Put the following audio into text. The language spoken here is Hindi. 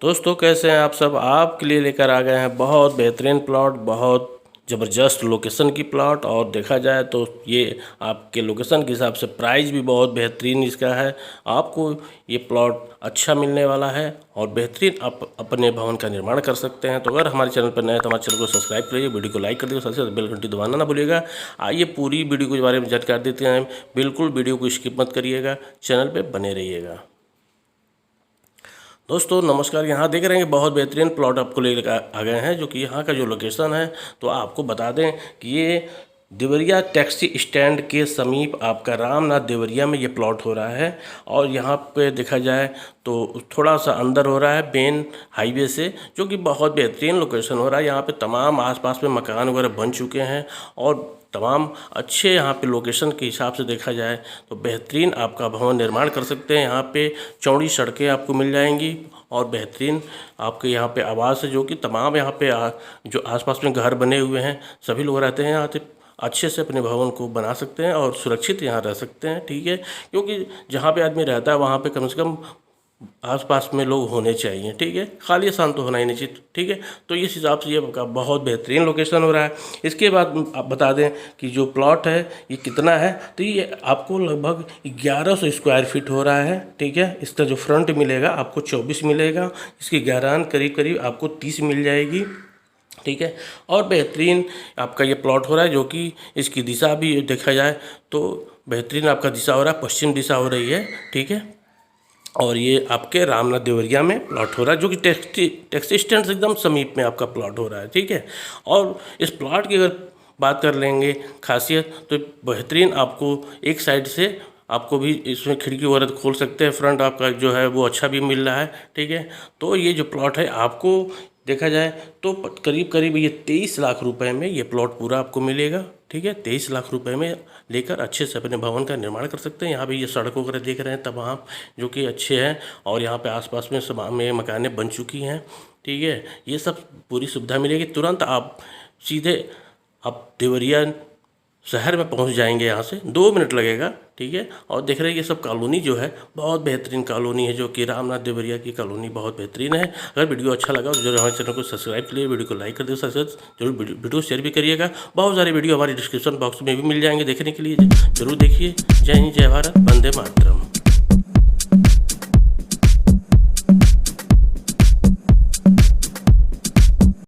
दोस्तों कैसे हैं आप सब। आपके लिए लेकर आ गए हैं बहुत बेहतरीन प्लॉट, बहुत ज़बरदस्त लोकेशन की प्लॉट। और देखा जाए तो ये आपके लोकेशन के हिसाब से प्राइस भी बहुत बेहतरीन इसका है। आपको ये प्लॉट अच्छा मिलने वाला है और बेहतरीन आप अपने भवन का निर्माण कर सकते हैं। तो अगर हमारे चैनल पर नए हैं तो हमारे चैनल को सब्सक्राइब करिए, वीडियो को लाइक कर दीजिए, साथ ही बेल घंटी दबाना ना भूलिएगा। आइए पूरी वीडियो के बारे में जानकारी देते हैं। बिल्कुल वीडियो को स्किप मत करिएगा, चैनल पर बने रहिएगा। दोस्तों नमस्कार, यहाँ देख रहे हैं कि बहुत बेहतरीन प्लॉट आपको लेकर आ गए हैं, जो कि यहाँ का जो लोकेशन है तो आपको बता दें कि ये देवरिया टैक्सी स्टैंड के समीप आपका रामनाथ देवरिया में ये प्लॉट हो रहा है। और यहाँ पे देखा जाए तो थोड़ा सा अंदर हो रहा है मेन हाईवे से, जो कि बहुत बेहतरीन लोकेशन हो रहा है। यहाँ पे तमाम आसपास में मकान वगैरह बन चुके हैं और तमाम अच्छे यहाँ पे लोकेशन के हिसाब से देखा जाए तो बेहतरीन आपका भवन निर्माण कर सकते हैं। यहाँ पे चौड़ी सड़कें आपको मिल जाएंगी और बेहतरीन आपके यहाँ पे आवास है, जो कि तमाम यहाँ पे जो आसपास में घर बने हुए हैं सभी लोग रहते हैं यहाँ पे, अच्छे से अपने भवन को बना सकते हैं और सुरक्षित यहाँ रह सकते हैं। ठीक है, क्योंकि जहाँ पे आदमी रहता है वहाँ पे कम से कम आसपास में लोग होने चाहिए। ठीक है, खाली स्थान तो होना ही नहीं चाहिए। ठीक है, तो इस हिसाब से ये आपका बहुत बेहतरीन लोकेशन हो रहा है। इसके बाद आप बता दें कि जो प्लॉट है ये कितना है, तो ये आपको लगभग 1100 स्क्वायर फीट हो रहा है। ठीक है, इसका जो फ्रंट मिलेगा आपको 24 मिलेगा, इसकी गहराई करीब करीब आपको 30 मिल जाएगी। ठीक है, और बेहतरीन आपका ये प्लॉट हो रहा है, जो कि इसकी दिशा भी देखा जाए तो बेहतरीन आपका दिशा हो रहा है, पश्चिम दिशा हो रही है। ठीक है, और ये आपके रामनाथ देवरिया में प्लॉट हो रहा है, जो कि टैक्सी स्टैंड से एकदम समीप में आपका प्लॉट हो रहा है। ठीक है, और इस प्लॉट की अगर बात कर लेंगे खासियत तो बेहतरीन आपको एक साइड से आपको भी इसमें खिड़की वगैरह खोल सकते हैं, फ्रंट आपका जो है वो अच्छा भी मिल रहा है। ठीक है, तो ये जो प्लॉट है आपको देखा जाए तो करीब करीब ये 23 लाख रुपए में ये प्लॉट पूरा आपको मिलेगा। ठीक है, 23 लाख रुपए में लेकर अच्छे से अपने भवन का निर्माण कर सकते हैं। यहाँ भी ये सड़क वगैरह देख रहे हैं तमाम, जो कि अच्छे हैं और यहाँ पे आसपास में सब में मकानें बन चुकी हैं। ठीक है, ये सब पूरी सुविधा मिलेगी। तुरंत आप सीधे आप देवरिया शहर में पहुंच जाएंगे, यहाँ से 2 मिनट लगेगा। ठीक है, और देख रहे हैं ये सब कॉलोनी जो है बहुत बेहतरीन कॉलोनी है, जो कि रामनाथ देवरिया की कॉलोनी बहुत बेहतरीन है। अगर वीडियो अच्छा लगा तो जरूर हमारे चैनल को सब्सक्राइब करिए, वीडियो को लाइक कर दीजिए, साथ साथ जरूर वीडियो शेयर भी करिएगा। बहुत सारे वीडियो हमारे डिस्क्रिप्शन बॉक्स में भी मिल जाएंगे, देखने के लिए जरूर देखिए। जय हिंद, जय भारत, वंदे मातरम।